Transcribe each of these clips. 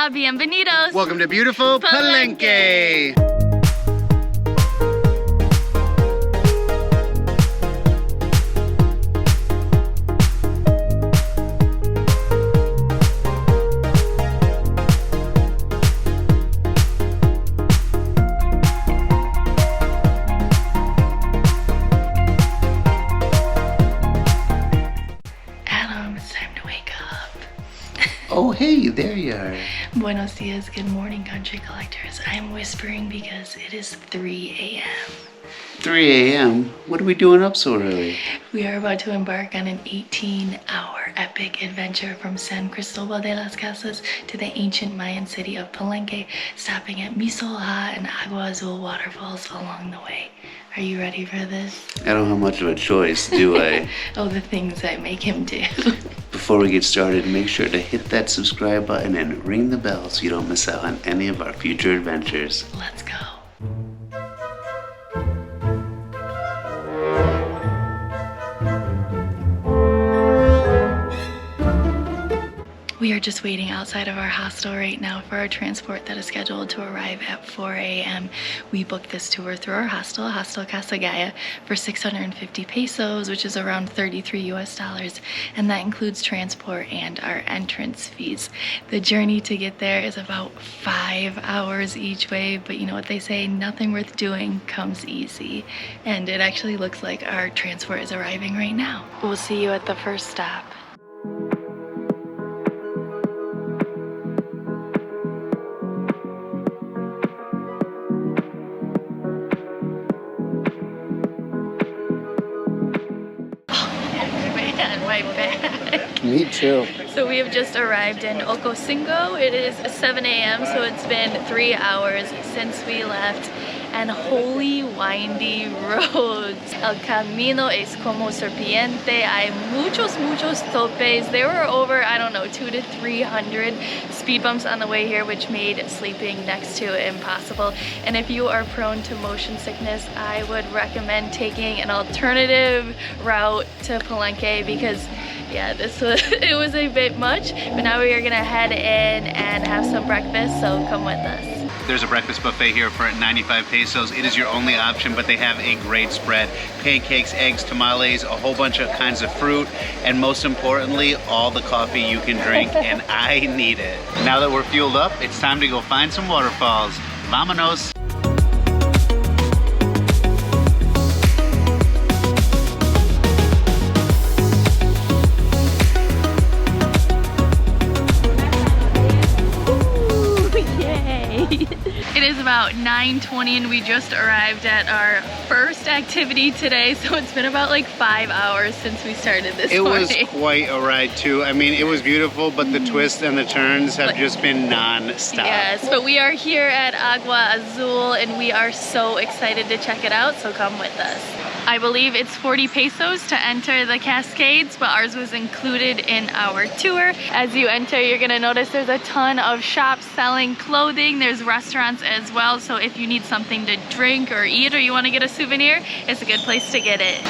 Hola, bienvenidos. Welcome to beautiful Palenque. Oh, hey, there you are. Buenos dias, good morning, country collectors. I'm whispering because it is 3 a.m. 3 a.m.? What are we doing up so early? We are about to embark on an 18-hour epic adventure from San Cristobal de las Casas to the ancient Mayan city of Palenque, stopping at Misol-ha and Agua Azul Waterfalls along the way. Are you ready for this? I don't have much of a choice, do I? Oh, the things I make him do. Before we get started, make sure to hit that subscribe button and ring the bell so you don't miss out on any of our future adventures. Let's go. We are just waiting outside of our hostel right now for our transport that is scheduled to arrive at 4 a.m. We booked this tour through our hostel Cascada, for 650 pesos, which is around 33 US dollars, and that includes transport and our entrance fees. The journey to get there is about 5 hours each way, but you know what they say, nothing worth doing comes easy. And it actually looks like our transport is arriving right now. We'll see you at the first stop. My back. Me too. So we have just arrived in Ocosingo. It is 7 a.m. so it's been 3 hours since we left, and holy windy roads. El camino es como serpiente. Hay muchos topes. There were over, I don't know, 200 to 300 speed bumps on the way here, which made sleeping next to impossible. And if you are prone to motion sickness, I would recommend taking an alternative route to Palenque, because yeah, it was a bit much. But now we are gonna head in and have some breakfast, so come with us. There's a breakfast buffet here for 95 pesos. It is your only option, but they have a great spread. Pancakes, eggs, tamales, a whole bunch of kinds of fruit, and most importantly, all the coffee you can drink, and I need it. Now that we're fueled up, it's time to go find some waterfalls. Vámonos! It is about 9:20 and we just arrived at our first activity today, so it's been about like 5 hours since we started this morning. It was quite a ride too. I mean, it was beautiful, but the twists and the turns have just been non-stop. Yes, but we are here at Agua Azul and we are so excited to check it out, so come with us. I believe it's 40 pesos to enter the cascades, but ours was included in our tour. As you enter, you're gonna notice there's a ton of shops selling clothing. There's restaurants as well, so if you need something to drink or eat, or you wanna get a souvenir, it's a good place to get it.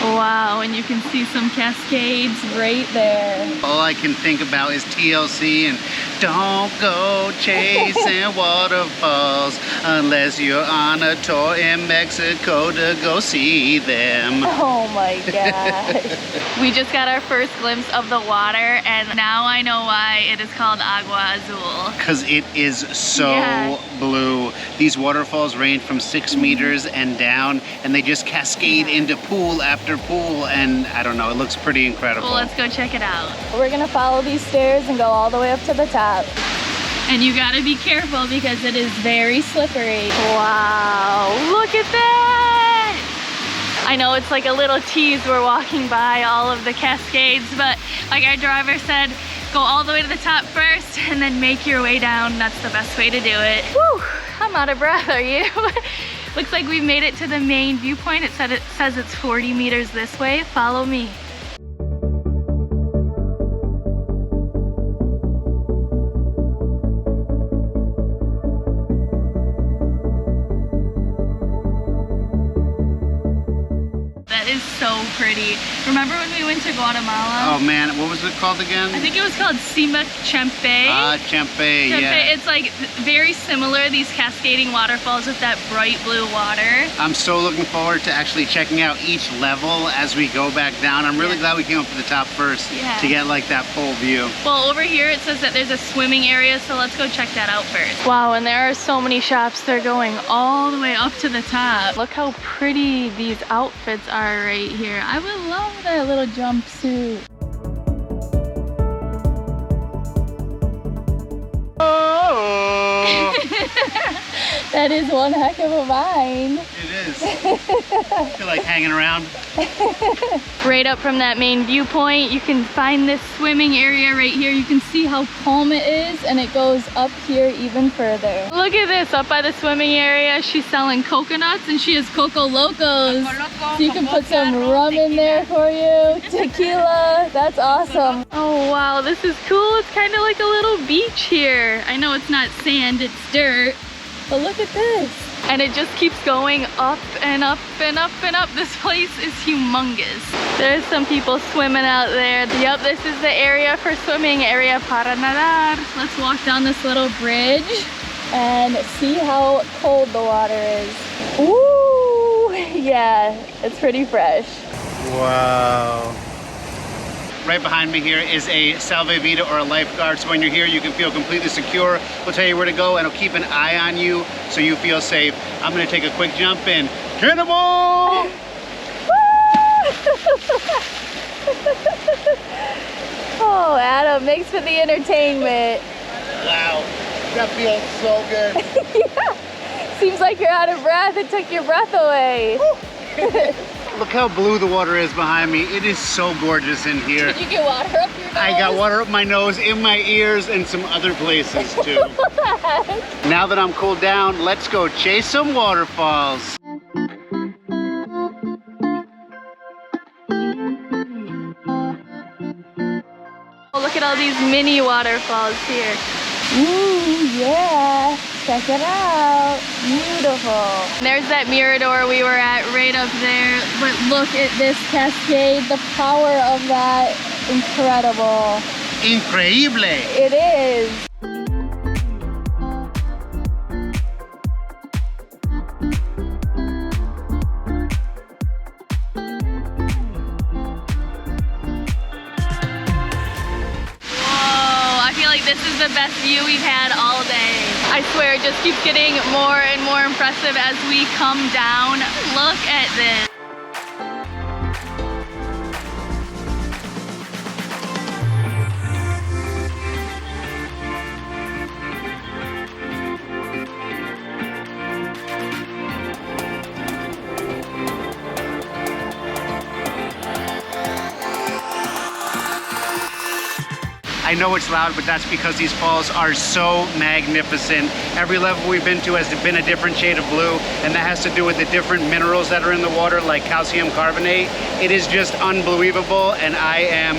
Wow, and you can see some cascades right there. All I can think about is TLC and don't go chasing waterfalls unless you're on a tour in Mexico to go see them. Oh my gosh. We just got our first glimpse of the water, and now I know why it is called Agua Azul. Because it is so blue. These waterfalls range from 6 meters and down, and they just cascade into pool after pool, and I don't know, it looks pretty incredible. Well, let's go check it out. We're gonna follow these stairs and go all the way up to the top. And you gotta be careful because it is very slippery. Wow, look at that! I know it's like a little tease, we're walking by all of the cascades, but like our driver said, go all the way to the top first and then make your way down. That's the best way to do it. Whew, I'm out of breath, are you? Looks like we've made it to the main viewpoint. It says it's 40 meters this way. Follow me. That is so pretty. pretty. Remember when we went to Guatemala? Oh man, what was it called again? I think it was called Sima Chempe. Ah, Chempe, yeah. It's like very similar, these cascading waterfalls with that bright blue water. I'm so looking forward to actually checking out each level as we go back down. I'm really glad we came up to the top first to get like that full view. Well, over here it says that there's a swimming area, so let's go check that out first. Wow, and there are so many shops. They're going all the way up to the top. Look how pretty these outfits are right here. I would love that little jumpsuit. Oh! That is one heck of a vine. It is. I feel like hanging around. Right up from that main viewpoint, you can find this swimming area right here. You can see how calm it is, and it goes up here even further. Look at this, up by the swimming area, she's selling coconuts and she has Coco Locos. So you can put some rum in there for you, tequila, that's awesome. Oh wow, this is cool. It's kind of like a little beach here. I know it's not sand, it's dirt, but look at this. And it just keeps going up and up and up and up. This place is humongous. There's some people swimming out there. Yep, this is the area for swimming, area para nadar. Let's walk down this little bridge and see how cold the water is. Ooh, yeah, it's pretty fresh. Wow. Right behind me here is a salvavidas or a lifeguard, so when you're here you can feel completely secure. We'll tell you where to go and it'll keep an eye on you so you feel safe. I'm gonna take a quick jump in. Cannonball! Oh, Adam, thanks for the entertainment. Wow, that feels so good. Yeah. Seems like you're out of breath. It took your breath away. Look how blue the water is behind me. It is so gorgeous in here. Did you get water up your nose? I got water up my nose, in my ears, and some other places too. Now that I'm cooled down, let's go chase some waterfalls. Oh, look at all these mini waterfalls here. Ooh, yeah. Check it out. Beautiful. There's that mirador we were at right up there. But look at this cascade. The power of that. Incredible. Increíble. It is. This is the best view we've had all day. I swear it just keeps getting more and more impressive as we come down. Look at this. I know it's loud, but that's because these falls are so magnificent. Every level we've been to has been a different shade of blue, and that has to do with the different minerals that are in the water, like calcium carbonate. It is just unbelievable, and I am...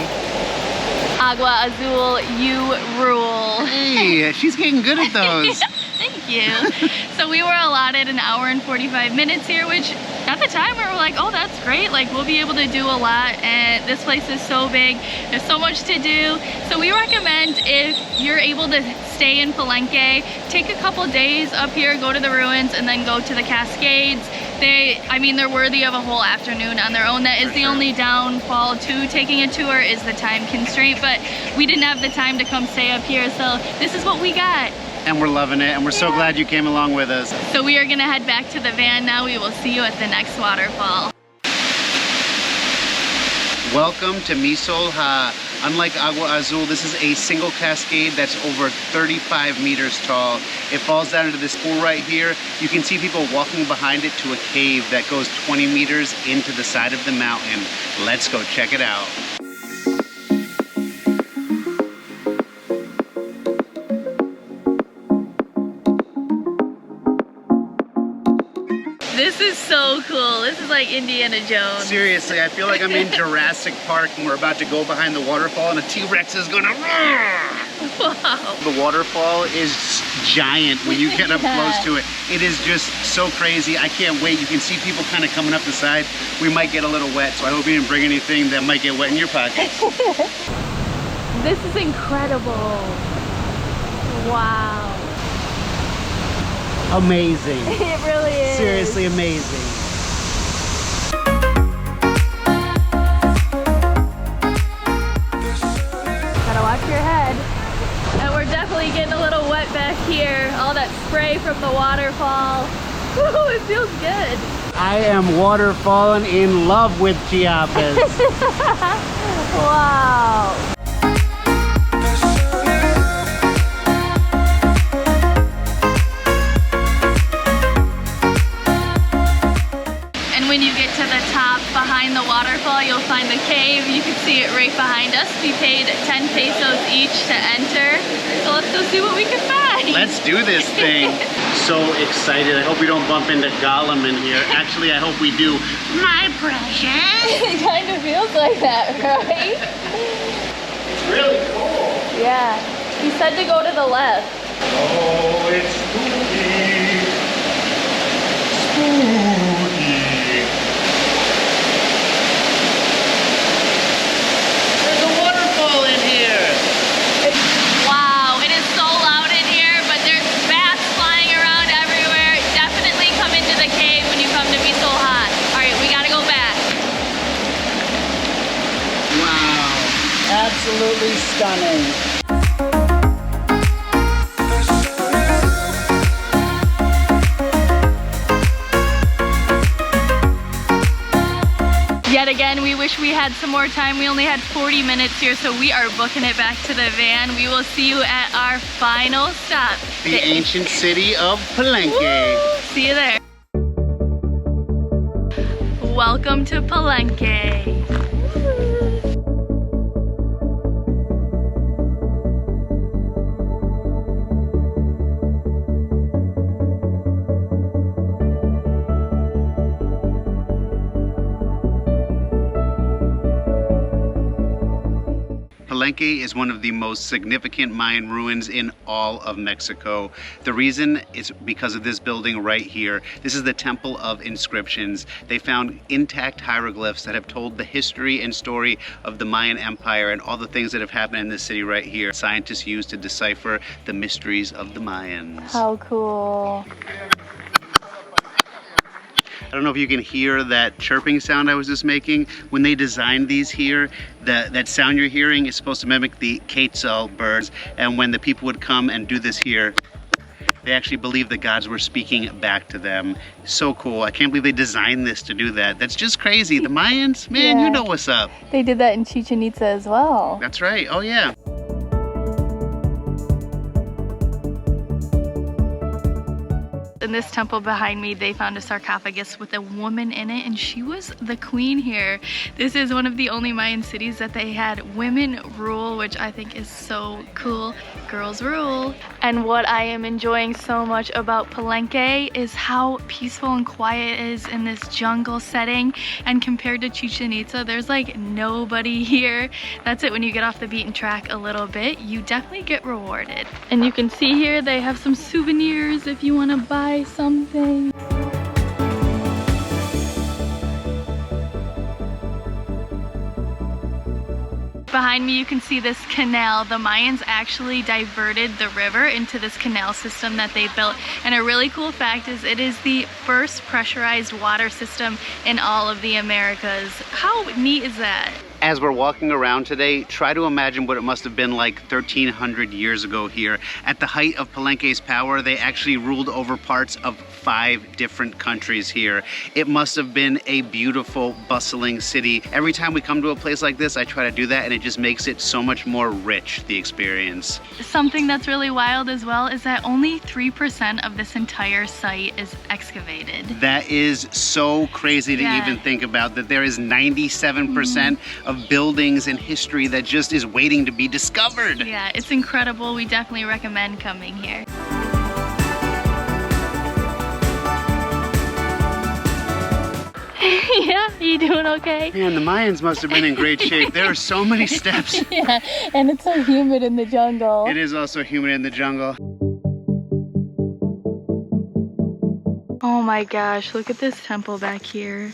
Agua Azul, you rule. Hey, she's getting good at those. Thank you. So we were allotted an hour and 45 minutes here, which at the time we were like, oh, that's great. Like, we'll be able to do a lot, and this place is so big. There's so much to do. So we recommend, if you're able to stay in Palenque, take a couple days up here, go to the ruins, and then go to the cascades. They're worthy of a whole afternoon on their own. That is the only downfall to taking a tour, is the time constraint, but we didn't have the time to come stay up here, so this is what we got. And we're loving it, and we're so glad you came along with us. So we are gonna head back to the van now. We will see you at the next waterfall. Welcome to Misol-ha. Unlike Agua Azul, this is a single cascade that's over 35 meters tall. It falls down into this pool right here. You can see people walking behind it to a cave that goes 20 meters into the side of the mountain. Let's go check it out. This is so cool. This is like Indiana Jones. Seriously, I feel like I'm in Jurassic Park and we're about to go behind the waterfall and a T-Rex is gonna roar. Wow. The waterfall is giant when you get up close to it. It is just so crazy. I can't wait. You can see people kind of coming up the side. We might get a little wet, so I hope you didn't bring anything that might get wet in your pockets. This is incredible. Wow. Amazing. It really is. Seriously amazing. Gotta watch your head. And we're definitely getting a little wet back here. All that spray from the waterfall. Woo, it feels good. I am waterfalling in love with Chiapas. Wow. When you get to the top behind the waterfall, you'll find the cave. You can see it right behind us. We paid 10 pesos each to enter. So let's go see what we can find. Let's do this thing. So excited. I hope we don't bump into Gollum in here. Actually, I hope we do. My precious. It kind of feels like that, right? It's really cool. Yeah. He said to go to the left. Oh, it's spooky. Spooky. Absolutely stunning. Yet again, we wish we had some more time. We only had 40 minutes here, so we are booking it back to the van. We will see you at our final stop. The ancient city of Palenque. Woo! See you there. Welcome to Palenque. Palenque is one of the most significant Mayan ruins in all of Mexico. The reason is because of this building right here. This is the Temple of Inscriptions. They found intact hieroglyphs that have told the history and story of the Mayan Empire and all the things that have happened in this city right here. Scientists use to decipher the mysteries of the Mayans. How cool. I don't know if you can hear that chirping sound I was just making. When they designed these here, that sound you're hearing is supposed to mimic the quetzal birds. And when the people would come and do this here, they actually believed the gods were speaking back to them. So cool. I can't believe they designed this to do that. That's just crazy. The Mayans, man, Yeah. You know what's up. They did that in Chichen Itza as well. That's right. Oh, yeah. In this temple behind me, they found a sarcophagus with a woman in it, and she was the queen here. This is one of the only Mayan cities that they had women rule, which I think is so cool. Girls rule. And what I am enjoying so much about Palenque is how peaceful and quiet it is in this jungle setting. And compared to Chichen Itza, there's like nobody here. That's it. When you get off the beaten track a little bit, you definitely get rewarded. And you can see here they have some souvenirs if you want to buy something. Behind me you can see this canal. The Mayans actually diverted the river into this canal system that they built. And a really cool fact is it is the first pressurized water system in all of the Americas. How neat is that? As we're walking around today, try to imagine what it must have been like 1,300 years ago here. At the height of Palenque's power, they actually ruled over parts of 5 different countries here. It must have been a beautiful, bustling city. Every time we come to a place like this, I try to do that, and it just makes it so much more rich, the experience. Something that's really wild as well is that only 3% of this entire site is excavated. That is so crazy to even think about, that there is 97% of buildings and history that just is waiting to be discovered. Yeah, it's incredible. We definitely recommend coming here. Yeah, you doing okay? Man, the Mayans must have been in great shape. There are so many steps. Yeah, and it's so humid in the jungle. It is also humid in the jungle. Oh my gosh, look at this temple back here.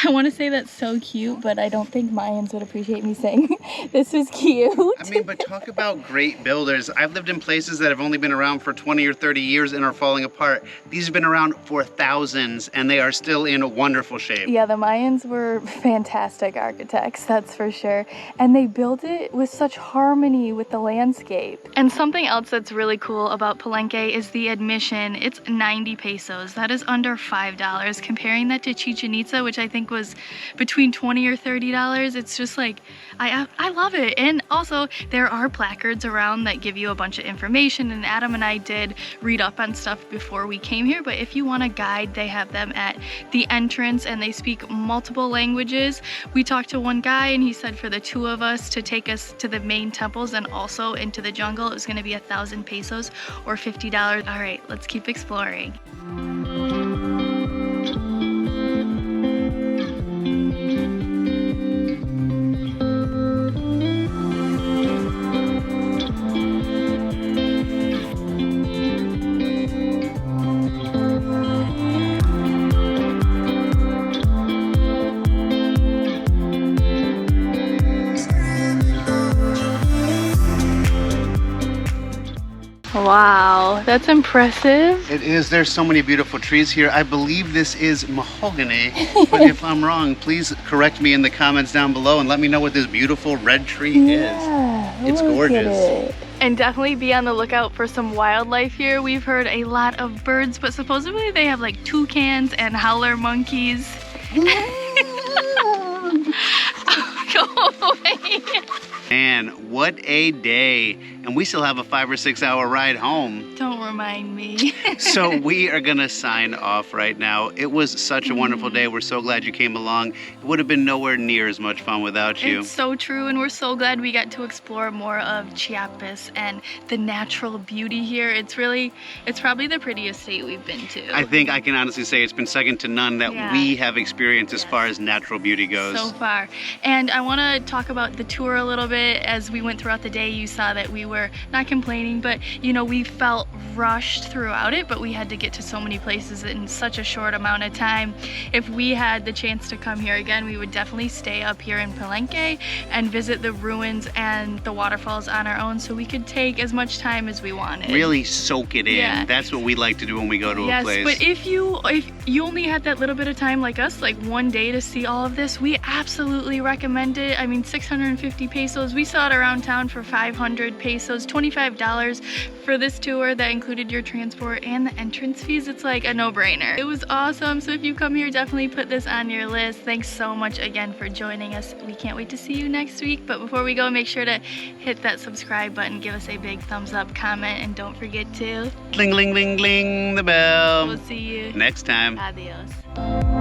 I want to say that's so cute, but I don't think Mayans would appreciate me saying this was cute. I mean, but talk about great builders. I've lived in places that have only been around for 20 or 30 years and are falling apart. These have been around for thousands and they are still in wonderful shape. Yeah, the Mayans were fantastic architects, that's for sure. And they built it with such harmony with the landscape. And something else that's really cool about Palenque is the admission. It's 90 pesos. That is under $5. Comparing that to Chichen Itza, which I think was between $20 or $30. It's just like, I love it. And also there are placards around that give you a bunch of information, and Adam and I did read up on stuff before we came here, but if you want a guide, they have them at the entrance and they speak multiple languages. We talked to one guy and he said for the two of us to take us to the main temples and also into the jungle, it was going to be 1,000 pesos or $50. All right, let's keep exploring. Wow, that's impressive. It is. There's so many beautiful trees here. I believe this is mahogany, but if I'm wrong, please correct me in the comments down below and let me know what this beautiful red tree is. It's gorgeous. And definitely be on the lookout for some wildlife here. We've heard a lot of birds, but supposedly they have like toucans and howler monkeys. Go away. Man, what a day. And we still have a 5 or 6 hour ride home. Don't remind me. So we are gonna sign off right now. It was such a wonderful day. We're so glad you came along. It would have been nowhere near as much fun without you. It's so true, and we're so glad we got to explore more of Chiapas and the natural beauty here. It's probably the prettiest state we've been to. I think I can honestly say it's been second to none that we have experienced as far as natural beauty goes. So far. And I want to talk about the tour a little bit. As we went throughout the day, you saw that we were not complaining, but you know, we felt rushed throughout it, but we had to get to so many places in such a short amount of time. If we had the chance to come here again, we would definitely stay up here in Palenque and visit the ruins and the waterfalls on our own, so we could take as much time as we wanted. Really soak it in. Yeah. That's what we like to do when we go to a place. Yes, but if you only had that little bit of time like us, like one day to see all of this, we absolutely recommend it. I mean, 650 pesos. We saw it around town for 500 pesos, $25 for this tour that included your transport and the entrance fees. It's like a no-brainer. It was awesome. So if you come here, definitely put this on your list. Thanks so much again for joining us. We can't wait to see you next week. But before we go, make sure to hit that subscribe button, give us a big thumbs up, comment, and don't forget to Ling, ling, ling, ling, the bell. We'll see you next time. Adios.